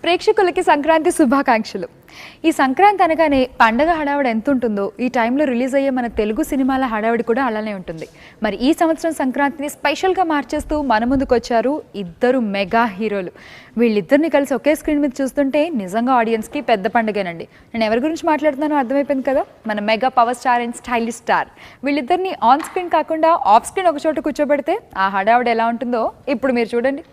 ప్రేక్షకులకి సంక్రాంతి శుభాకాంక్షలు. ఈ సంక్రాంతి అనగానే పండగ హడావిడి ఎంత ఉంటుందో ఈ టైంలో రిలీజ్ అయ్యే మన తెలుగు సినిమాల హడావిడి కూడా అలానే ఉంటుంది. మరి ఈ సంవత్సరం సంక్రాంతిని స్పెషల్గా మార్చేస్తూ మన ముందుకు వచ్చారు ఇద్దరు మెగా హీరోలు. వీళ్ళిద్దరిని కలిసి ఒకే స్క్రీన్ మీద చూస్తుంటే నిజంగా ఆడియన్స్కి పెద్ద పండుగేనండి. నేను ఎవరి గురించి మాట్లాడుతున్నానో అర్థమైపోయింది కదా, మన mega power star and stylish star. వీళ్ళిద్దరిని ఆన్ స్క్రీన్ కాకుండా ఆఫ్ స్క్రీన్ ఒక చోట కూర్చోబెడితే ఆ హడావిడి ఎలా ఉంటుందో ఇప్పుడు మీరు చూడండి.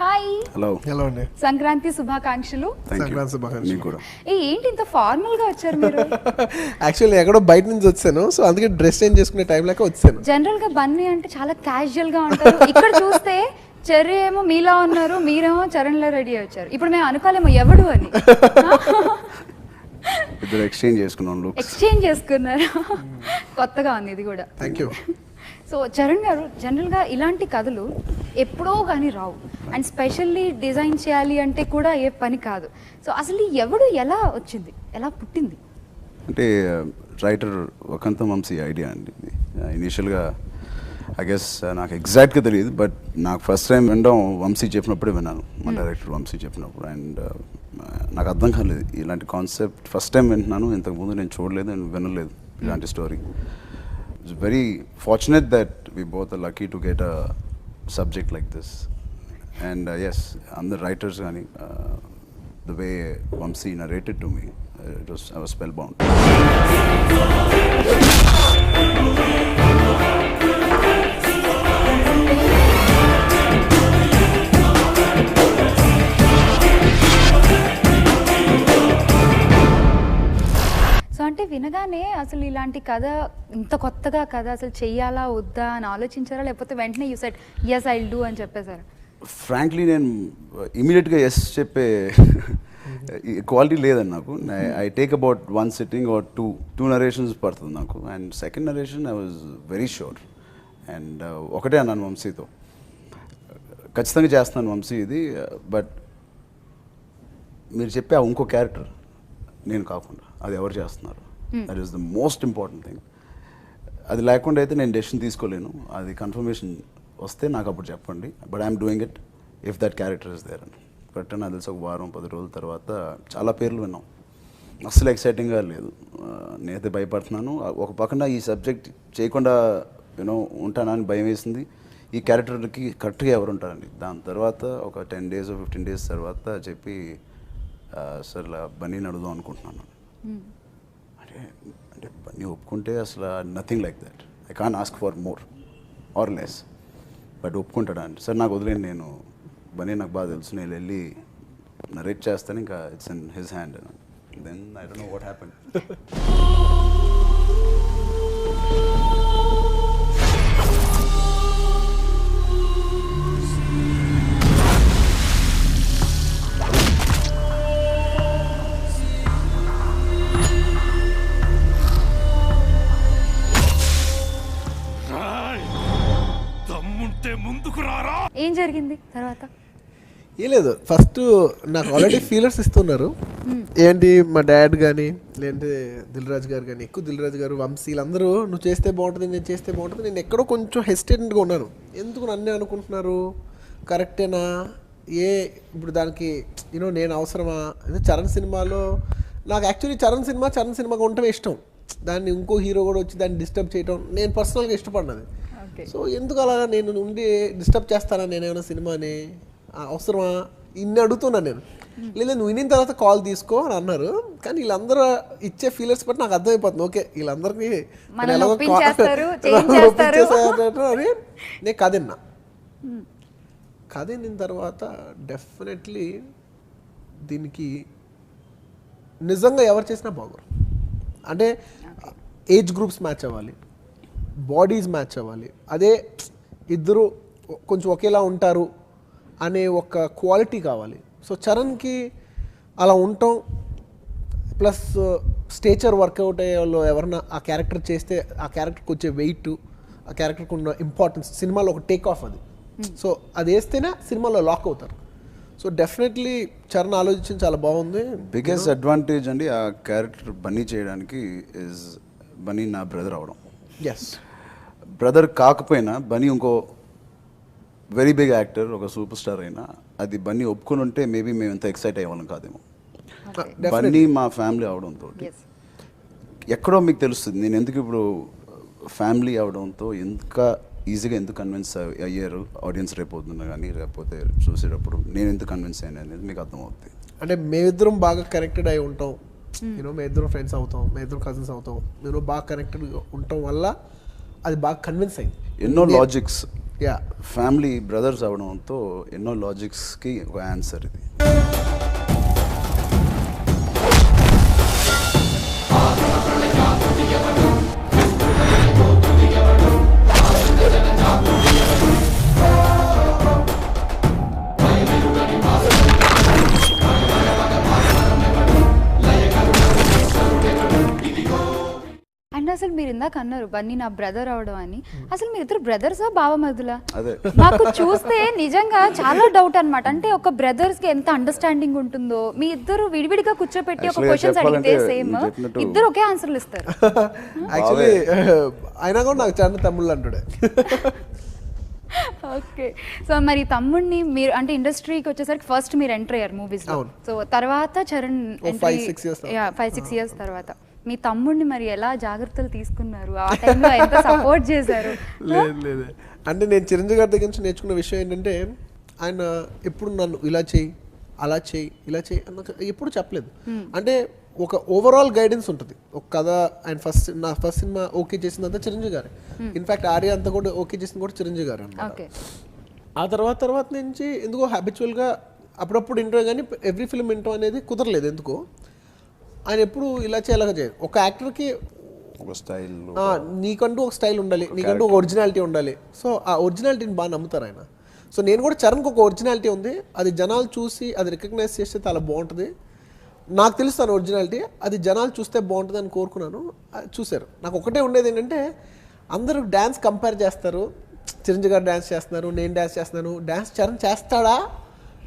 హాయ్, హలో అండి. సంక్రాంతి శుభాకాంక్షలు. సంక్రాంతి శుభాకాంక్షలు కూడా. ఏంటి ఇంత ఫార్మల్ గా వచ్చారు మీరు? యాక్చువల్లీ ఎక్కడో బయట నుంచి వచ్చాను, సో అందుకే డ్రెస్ చేంజ్ చేసుకునే టైం లేక వచ్చాను. జనరల్ గా బన్నీ అంటే చాలా క్యాజువల్ గా ఉంటారు. ఇక్కడ చూస్తే చెర్రీ ఏమో మీలా ఉన్నారు, మీరేమో చరణ్ లా రెడీ వచ్చారు. ఇప్పుడు మేము అనుకోలేమో ఎవడు అని. ఇద్దరు ఎక్స్చేంజ్ చేసుకున్నారు. కొత్తగా ఉంది ఇది కూడా. Thank you. సో చరణ్ గారు, జనరల్గా ఇలాంటి కథలు ఎప్పుడో కానీ రావు, అండ్ స్పెషల్లీ డిజైన్ చేయాలి అంటే కూడా ఏ పని కాదు. సో అసలు ఎవడు ఎలా వచ్చింది, ఎలా పుట్టింది? అంటే రైటర్ వకంత వంశీ ఐడియా అండి. ఇనీషియల్గా ఐ గెస్ నాకు ఎగ్జాక్ట్గా తెలియదు, బట్ నాకు ఫస్ట్ టైం వినడం వంశీ చెప్పినప్పుడే విన్నాను, మా డైరెక్టర్ వంశీ చెప్పినప్పుడు. అండ్ నాకు అర్థం కాలేదు ఇలాంటి కాన్సెప్ట్, ఫస్ట్ టైం వింటున్నాను. ఇంతకుముందు నేను చూడలేదు, నేను వినలేదు ఇలాంటి story. It's very fortunate that we both are lucky to get a subject like this. And yes, I'm the writers, the way Vamsi narrated to me, I was spellbound. అంటే వినగానే అసలు ఇలాంటి కథ, ఇంత కొత్తగా కథ అసలు చెయ్యాలా వద్దా అని ఆలోచించారా, లేకపోతే వెంటనే you said yes I'll do అని చెప్పేశారా? ఫ్రాంక్లీ నేను ఇమీడియట్గా ఎస్ చెప్పే క్వాలిటీ లేదండి నాకు. I take about one sitting are two narrations పడుతుంది నాకు. And second narration I was very sure. And ఒకటే అన్నాను వంశీతో, ఖచ్చితంగా చేస్తున్నాను వంశీ ఇది, బట్ మీరు చెప్పే ఆ ఇంకో క్యారెక్టర్ నేను కాకుండా అది ఎవరు చేస్తున్నారు, that is the most important thing. అది లేకుండా అయితే నేను డెసిషన్ తీసుకోలేను. అది కన్ఫర్మేషన్ వస్తే నాకు అప్పుడు చెప్పండి, but I'm doing it if that character is there అని. బట్ నాకు తెలిసి ఒక వారం 10 రోజుల తర్వాత చాలా పేర్లు విన్నాం. అస్సలు ఎక్సైటింగ్గా లేదు. నేనైతే భయపడుతున్నాను. ఒక పక్కన ఈ సబ్జెక్ట్ చేయకుండా ఉంటానని భయం వేసింది. ఈ క్యారెక్టర్కి కరెక్ట్గా ఎవరు ఉంటారండి. దాని తర్వాత ఒక 10 days 15 days తర్వాత చెప్పి సార్ ఇలా బన్నీని అడుగుదాం అనుకుంటున్నాను. అంటే బన్నీ ఒప్పుకుంటే అసలు nothing like that. I can ask for more or less, but ఒప్పుకుంటాడా అంటే సార్ నాకు వదిలేండి, నేను బన్నీ నాకు బాగా తెలుసు, నేను వెళ్ళి నరేట్ చేస్తాను, ఇంకా it's in his hand. Then I don't know what happened. ఏం జరిగింది తర్వాత? ఏం లేదు, ఫస్ట్ నాకు ఆల్రెడీ ఫీలర్స్ ఇస్తున్నారు. ఏంటి మా డాడ్ కానీ లేదంటే దిల్ రాజు గారు కానీ, ఎక్కువ దిల్ రాజు గారు, వంశీ, వీళ్ళందరూ నువ్వు చేస్తే బాగుంటుంది, నేను చేస్తే బాగుంటుంది. నేను ఎక్కడో కొంచెం హెసిటేటెంట్గా ఉన్నాను. ఎందుకు నన్నే అనుకుంటున్నారు, కరెక్టేనా, ఇప్పుడు దానికి నేను అవసరమా? అంటే చరణ్ సినిమాలో నాకు యాక్చువల్లీ చరణ్ సినిమాగా ఉండటమే ఇష్టం. దాన్ని ఇంకో హీరో కూడా వచ్చి దాన్ని డిస్టర్బ్ చేయడం నేను పర్సనల్గా ఇష్టపడినది. సో ఎందుకు అలా నేను ఉండి డిస్టర్బ్ చేస్తానా నేనేమైనా సినిమాని, అవసరమా, ఇన్ని అడుగుతున్నా నేను. లేదా నువ్వు వినిన తర్వాత కాల్ తీసుకో అని అన్నారు. కానీ వీళ్ళందరూ ఇచ్చే ఫీలర్స్ బట్టి నాకు అర్థమైపోతుంది, ఓకే వీళ్ళందరికీ అని. నేను కథ విన్న తర్వాత డెఫినెట్లీ దీనికి నిజంగా ఎవరు చేసినా బాగోరు. అంటే ఏజ్ గ్రూప్స్ మ్యాచ్ అవ్వాలి, బాడీస్ మ్యాచ్ అవ్వాలి, అదే ఇద్దరు కొంచెం ఒకేలా ఉంటారు అనే ఒక క్వాలిటీ కావాలి. సో చరణ్కి అలా ఉండటం, ప్లస్ స్టేచర్ వర్కౌట్ అయ్యే వాళ్ళు ఎవరన్నా ఆ క్యారెక్టర్ చేస్తే ఆ క్యారెక్టర్కి వచ్చే వెయిట్, ఆ క్యారెక్టర్కి ఉన్న ఇంపార్టెన్స్ సినిమాలో ఒక టేక్ ఆఫ్ అది. సో అది వేస్తేనే సినిమాలో లాక్ అవుతారు. సో డెఫినెట్లీ చరణ్ ఆలోచించింది చాలా బాగుంది. బిగ్గెస్ట్ అడ్వాంటేజ్ అండి ఆ క్యారెక్టర్ బన్నీ చేయడానికి ఇస్ బన్నీ నా బ్రదర్ అవడం. ఎస్ బ్రదర్ కాకపోయినా బన్నీ ఇంకో వెరీ బిగ్ యాక్టర్, ఒక సూపర్ స్టార్ అయినా అది బన్నీ ఒప్పుకొని ఉంటే మేబీ మేము ఎంత ఎక్సైట్ అయ్యేవాళ్ళం కాదేమో. బన్నీ మా ఫ్యామిలీ అవడంతో ఎక్కడో మీకు తెలుస్తుంది నేను ఎందుకు ఇప్పుడు ఫ్యామిలీ అవడంతో ఇంకా ఈజీగా ఎందుకు కన్విన్స్ అయ్యారు ఆడియన్స్ రేపు అవుతున్నా కానీ లేకపోతే చూసేటప్పుడు నేను ఎందుకు కన్విన్స్ అయ్యాను అనేది మీకు అర్థమవుతుంది. అంటే మేమిద్దరం బాగా కనెక్టెడ్ అయి ఉంటాం, యూనో మేమిద్దరం ఫ్రెండ్స్ అవుతాం, మేమిద్దరం కజిన్స్ అవుతాం, నేను బాగా కనెక్టెడ్ ఉండటం వల్ల అది బాగా కన్విన్స్ అయింది. ఎన్నో లాజిక్స్, యా ఫ్యామిలీ బ్రదర్స్ అవడంతో ఎన్నో లాజిక్స్కి ఒక ఆన్సర్ ఇది. అండ్ అసలు మీరు ఇందాక అన్నారు బన్నీ నా బ్రదర్ అవడం అని, అసలు మీరు ఇద్దరు బ్రదర్సా బావమరుదులా? అదే మాకు చూస్తే నిజంగా చాలా డౌట్ అన్నమాట. అంటే ఒక బ్రదర్స్ కి ఎంత అండర్స్టాండింగ్ ఉంటుందో, మీ ఇద్దరు విడివిడిగా కూర్చోపెట్టి ఒక క్వశ్చన్స్ అడిగితే సేమ్ ఇద్దరు ఒకే ఆన్సర్లు ఇస్తారు. యాక్చువల్లీ అయినా కూడా నాకు చాలా తమ్ముళ్ళు అంటాడు. ఓకే, సో మరి తమ్ముడిని మీరు అంటే ఇండస్ట్రీకి వచ్చేసరికి ఫస్ట్ మీరు ఎంటర్ అయ్యారు మూవీస్ లో, సో తర్వాత చరణ్ 5-6 ఇయర్స్ తర్వాత మీ తమ్ముడిని మరి ఎలా జాగ్రత్తలు తీసుకున్నారు, ఆ టైంలో ఎంత సపోర్ట్ చేశారు? లేదు అంటే నేను చిరంజీవి గారి దగ్గర నుంచి నేర్చుకున్న విషయం ఏంటంటే ఆయన ఎప్పుడు నన్ను ఇలా చేయి అలా చేయి ఇలా చేయి అన్న ఎప్పుడు చెప్పలేదు. అంటే ఒక ఓవరాల్ గైడెన్స్ ఉంటుంది. ఒక కథ ఆయన నా ఫస్ట్ సినిమా ఓకే చేసిందంతా చిరంజీవి గారే. ఇన్ఫాక్ట్ ఆర్య అంతా కూడా ఓకే చేసింది కూడా చిరంజీవి గారు అన్నమాట. ఆ తర్వాత నుంచి ఎందుకో హ్యాబిచువల్గా అప్పుడప్పుడు ఇంటో కానీ ఎవ్రీ ఫిల్మ్ ఇంటో అనేది కుదరలేదు ఎందుకో. ఆయన ఎప్పుడు ఇలా చేయాలగా చేయదు. ఒక యాక్టర్కి ఒక స్టైల్, నీకంటూ ఒక స్టైల్ ఉండాలి, నీకంటూ ఒక ఒరిజినాలిటీ ఉండాలి. సో ఆ ఒరిజినాలిటీని బాగా నమ్ముతారు ఆయన. సో నేను కూడా చరణ్కి ఒక ఒరిజినాలిటీ ఉంది, అది జనాలు చూసి అది రికగ్నైజ్ చేస్తే చాలా బాగుంటుంది. నాకు తెలుస్తాను ఒరిజినాలిటీ, అది జనాలు చూస్తే బాగుంటుంది అని కోరుకున్నాను. చూశారు. నాకు ఒకటే ఉండేది ఏంటంటే అందరూ డ్యాన్స్ కంపేర్ చేస్తారు. చిరంజీవి గారు డ్యాన్స్ చేస్తున్నారు, నేను డ్యాన్స్ చేస్తున్నాను, డ్యాన్స్ చరణ్ చేస్తాడా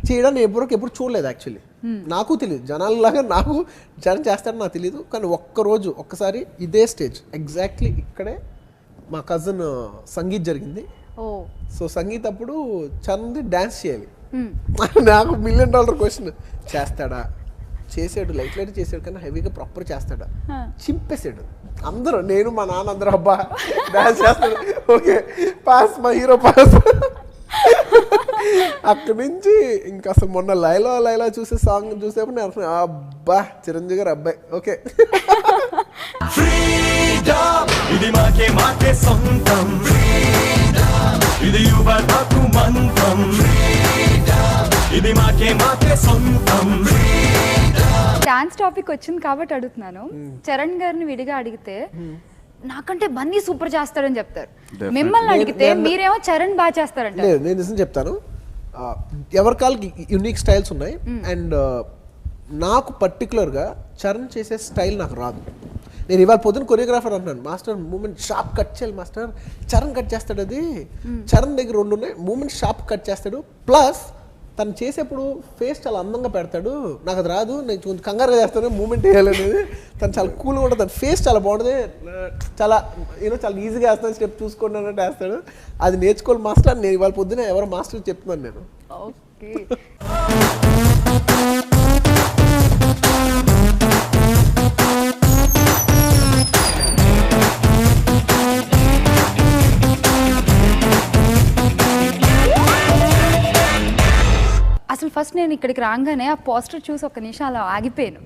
చేయడం నేను ఎప్పుడు చూడలేదు. యాక్చువల్లీ నాకు తెలియదు, జనాలలాగా నాకు చరణ్ చేస్తాడని నాకు తెలియదు. కానీ ఒక్కసారి ఇదే స్టేజ్ ఎగ్జాక్ట్లీ ఇక్కడే మా కజిన్ సంగీత్ జరిగింది. సో సంగీత్ అప్పుడు చరణ్ది డ్యాన్స్ చేయాలి. నాకు $1 million క్వశ్చన్, చేస్తాడా? చేసాడు, లైట్ చేసాడు, కానీ హెవీగా ప్రాపర్ చేస్తాడా? చింపేసాడు. అందరూ, నేను మా నాన్న అందరూ అబ్బా డ్యాన్స్ చేస్తాడు, ఓకే పాస్, మా హీరో పాస్. అక్కడి నుంచి ఇంకా అసలు మొన్న లైలా చూసే సాంగ్ చూసేప్పుడు నేను అబ్బా చిరంజీవి గారు అబ్బాయి ఓకే. ఇది మాకే మాకే సొంతం, ఇది యువతకు మంత్రం, ఇది మాకే మాకే సొంతం. డాన్స్ టాపిక్ వచ్చింది కాబట్టి అడుగుతున్నాను. చరణ్ గారిని విడిగా అడిగితే నాకంటే బన్నీ సూపర్ చేస్తాడని చెప్తారు. మిమ్మల్ని అడిగితే మీరేమో చరణ్ బాగా చేస్తారంట. లేదు, నేను నిజం చెప్తాను, ఎవరి కాళ్ళకి యూనిక్ స్టైల్స్ ఉన్నాయి. అండ్ నాకు పర్టికులర్గా చరణ్ చేసే స్టైల్ నాకు రాదు. నేను ఇవాళ పొద్దున్న కొరియోగ్రాఫర్ అంటున్నాను, మాస్టర్ మూమెంట్ షార్ప్ కట్ చేయాలి మాస్టర్. చరణ్ కట్ చేస్తాడు, అది చరణ్ దగ్గర 2 ఉన్నాయి. మూమెంట్ షార్ప్ కట్ చేస్తాడు, ప్లస్ తను చేసేప్పుడు ఫేస్ చాలా అందంగా పెడతాడు. నాకు అది రాదు, నేను కొంచెం కంగారుగా చేస్తాను మూమెంట్ వేయాలనేది. తను చాలా కూల్గా ఉంటుంది, తన ఫేస్ చాలా బాగుంటుంది, చాలా చాలా ఈజీగా వేస్తాను, స్టెప్ చూసుకోండి అన్నట్టు వేస్తాడు. అది నేర్చుకోవాలి మాస్టర్. నేను ఇవాళ పొద్దున ఎవరో మాస్టర్ చెప్తున్నాను నేను. ఓకే, అసలు ఫస్ట్ నేను ఇక్కడికి రాగానే ఆ పోస్టర్ చూసి ఒక్క నిమిషం అలా ఆగిపోయాను.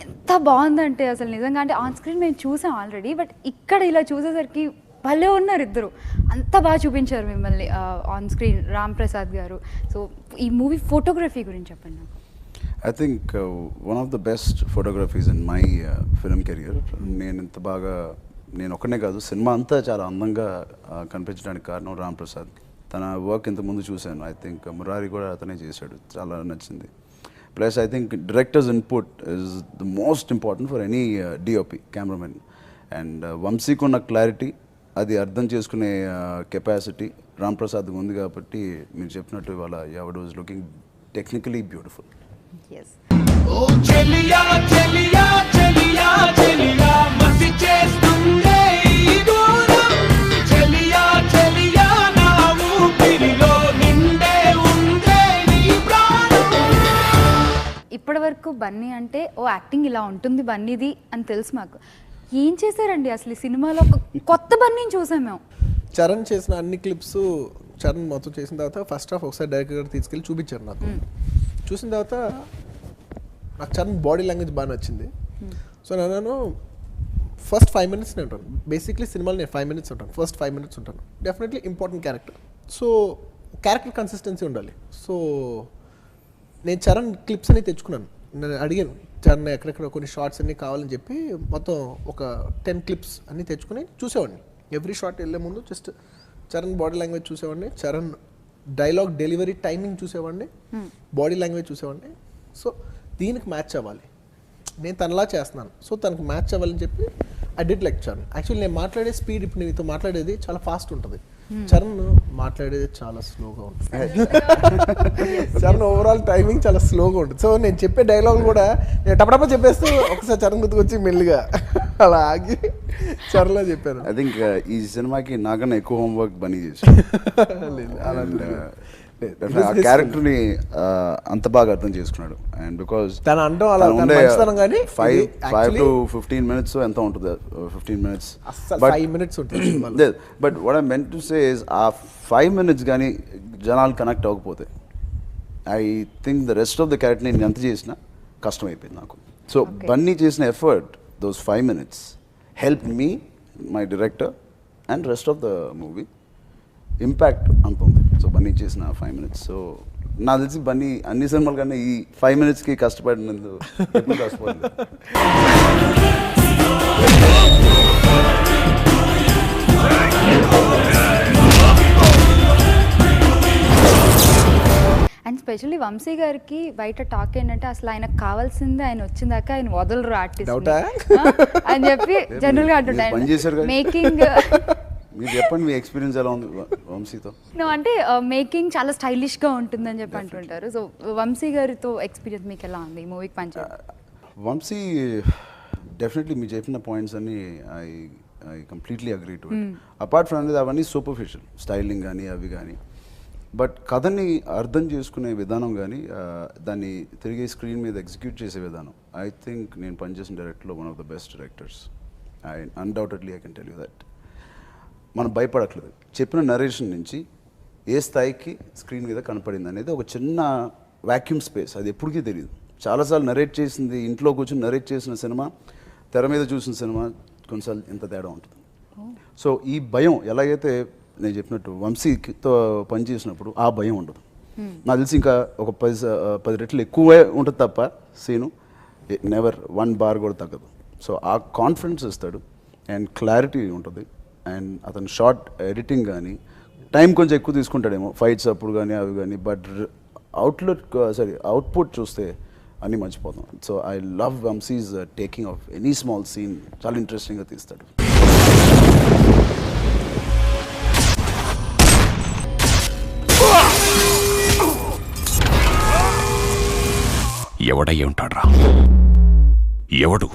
ఎంత బాగుందంటే అసలు నిజంగా, అంటే ఆన్ స్క్రీన్ మేము చూసాం ఆల్రెడీ, బట్ ఇక్కడ ఇలా చూసేసరికి భలే ఉన్నారు ఇద్దరు. అంత బాగా చూపించారు మిమ్మల్ని ఆన్ స్క్రీన్, రామ్ ప్రసాద్ గారు. సో ఈ మూవీ ఫోటోగ్రఫీ గురించి చెప్పండి నాకు. I think one of the best photographies in my film career. నేను ఒక్కనే కాదు, సినిమా అంతా చాలా అందంగా కనిపించడానికి కారణం రామ్ ప్రసాద్. తన వర్క్ ఇంతకుముందు చూశాను. ఐ థింక్ మురారి కూడా అతనే చేశాడు, చాలా నచ్చింది. Plus I think directors input is the most important for any DOP cameraman. And వంశీకి ఉన్న క్లారిటీ, అది అర్థం చేసుకునే కెపాసిటీ రామ్ ప్రసాద్ ఉంది కాబట్టి మీరు చెప్పినట్టు ఇవాళ ఎవడ్ వాజ్ లుకింగ్ టెక్నికలీ బ్యూటిఫుల్. చెలియా చెలియా చెలియా చెలియా మసి చేస్తుండే ఈ బన్నీ అంటే ఓ యాక్టింగ్ ఇలా ఉంటుంది బన్నీది అని తెలుసు మాకు. ఏం చేశారండి అసలు ఈ సినిమాలో? ఒక కొత్త బన్నీని చూసాం మేము. చరణ్ చేసిన అన్ని క్లిప్స్ చరణ్ మొత్తం చేసిన తర్వాత ఫస్ట్ హాఫ్ ఒకసారి డైరెక్టర్ గారు తీసుకెళ్ళి చూపించారు నాకు. చూసిన తర్వాత నాకు చరణ్ బాడీ లాంగ్వేజ్ బాగా నచ్చింది. సో నేను ఫస్ట్ 5 minutes నేను ఉంటాను. బేసిక్లీ సినిమాలో నేను 5 minutes ఉంటాను. ఫస్ట్ 5 minutes ఉంటాను. Definitely important character. So character consistency ఉండాలి. సో నేను చరణ్ క్లిప్స్ అని తెచ్చుకున్నాను. నేను అడిగాను చరణ్ ఎక్కడెక్కడ కొన్ని షార్ట్స్ అన్నీ కావాలని చెప్పి మొత్తం ఒక 10 clips అన్నీ తెచ్చుకుని చూసేవాడిని. ఎవ్రీ షార్ట్ వెళ్ళే ముందు జస్ట్ చరణ్ బాడీ లాంగ్వేజ్ చూసేవాడిని, చరణ్ డైలాగ్ డెలివరీ టైమింగ్ చూసేవాడిని, బాడీ లాంగ్వేజ్ చూసేవాడిని. సో దీనికి మ్యాచ్ అవ్వాలి, నేను తనలా చేస్తున్నాను, సో తనకు మ్యాచ్ అవ్వాలని చెప్పి I did like Charan. Actually నేను మాట్లాడే స్పీడ్ ఇప్పుడు నీతో మాట్లాడేది చాలా ఫాస్ట్ ఉంటుంది, చరణ్ మాట్లాడేది చాలా స్లోగా ఉంటుంది. చరణ్ ఓవరాల్ టైమింగ్ చాలా స్లోగా ఉంటుంది. సో నేను చెప్పే డైలాగ్ కూడా నేను టపటప చెప్పేస్తూ ఒకసారి చరణ్ గుర్తుకొచ్చి మెల్లిగా అలా ఆగి చరణ్లో చెప్పాను. ఐ థింక్ ఈ సినిమాకి నాకన్నా ఎక్కువ హోంవర్క్ బనీ చేసి ఆ క్యారెక్టర్ని అంత బాగా అర్థం చేసుకున్నాడు. అండ్ బికాజ్ తన అంటం అలా మంచితనం కానీ 5 to 15 minutes ఎంత ఉంటుంది, 15 minutes, అస్సలు 5 minutes ఉంటుంది. But what I meant to say is ఆ 5 minutes కానీ జనాలు కనెక్ట్ అవ్వకపోతే I think the rest of the character నేను ఎంత చేసినా కష్టం అయిపోయింది నాకు. సో బన్నీ చేసిన effort those 5 minutes help me, my director and rest of the movie. Impact అంత ఉంది. సో బన్నీ చేసిన 5 minutes. సో నాకు తెలిసి బన్నీ అన్ని సినిమాల కన్నా ఈ 5 minutesకి కష్టపడినందుకు ఎప్పుడు కష్టపడింది. అండ్ స్పెషల్లీ వంశీ గారికి బయట టాక్ ఏంటంటే అసలు ఆయనకు కావాల్సింది ఆయన వచ్చిందాకా ఆయన వదలరు ఆర్టిస్ట్ అని చెప్పి జనరల్ గా అంటుంటారు. మేకింగ్ మీరు చెప్పండి, మీ ఎక్స్పీరియన్స్ ఎలా ఉంది వంశీతో? అంటే మేకింగ్ చాలా స్టైలిష్ గా ఉంటుందని చెప్పి అంటుంటారు. సో వంశీ గారితో ఎక్స్పీరియన్స్ మీకు ఎలా ఉంది ఈ మూవీకి పనిచేయడం? వంశీ డెఫినెట్లీ మీరు చెప్పిన పాయింట్స్ అన్ని I completely agree to it. Apart from this అవన్నీ సూపర్ఫిషియల్ స్టైలింగ్ కానీ అవి కానీ, బట్ కథని అర్థం చేసుకునే విధానం కానీ దాన్ని తిరిగి స్క్రీన్ మీద ఎగ్జిక్యూట్ చేసే విధానం, ఐ థింక్ నేను పనిచేసిన డైరెక్టర్లో one of the best directors. I undoubtedly I can tell you that. మనం భయపడట్లేదు, చెప్పిన నరేషన్ నుంచి ఏ స్థాయికి స్క్రీన్ మీద కనపడింది అనేది ఒక చిన్న వ్యాక్యూమ్ స్పేస్, అది ఎప్పటికీ తెలియదు. చాలాసార్లు నరేట్ చేసింది, ఇంట్లో కూర్చొని నరేట్ చేసిన సినిమా, తెర మీద చూసిన సినిమా కొన్నిసార్లు ఇంత తేడా ఉంటుంది. సో ఈ భయం ఎలాగైతే నేను చెప్పినట్టు వంశీతో పనిచేసినప్పుడు ఆ భయం ఉండదు. నాకు తెలిసి ఇంకా ఒక 10 రెట్లు ఎక్కువే ఉంటుంది తప్ప సీను నెవర్ 1 bar కూడా తగ్గదు. సో ఆ కాన్ఫిడెన్స్ ఇస్తాడు అండ్ క్లారిటీ ఉంటుంది. అండ్ అతను షార్ట్ ఎడిటింగ్ కానీ టైం కొంచెం ఎక్కువ తీసుకుంటాడేమో ఫైట్స్ అప్పుడు కానీ అవి కానీ, బట్ అవుట్పుట్ చూస్తే అన్నీ మర్చిపోతాం. So I love Vamsi's taking of any small scene, చాలా ఇంట్రెస్టింగ్గా తీస్తాడు. ఎవడయ్యి ఉంటాడ్రా? ఎవడు?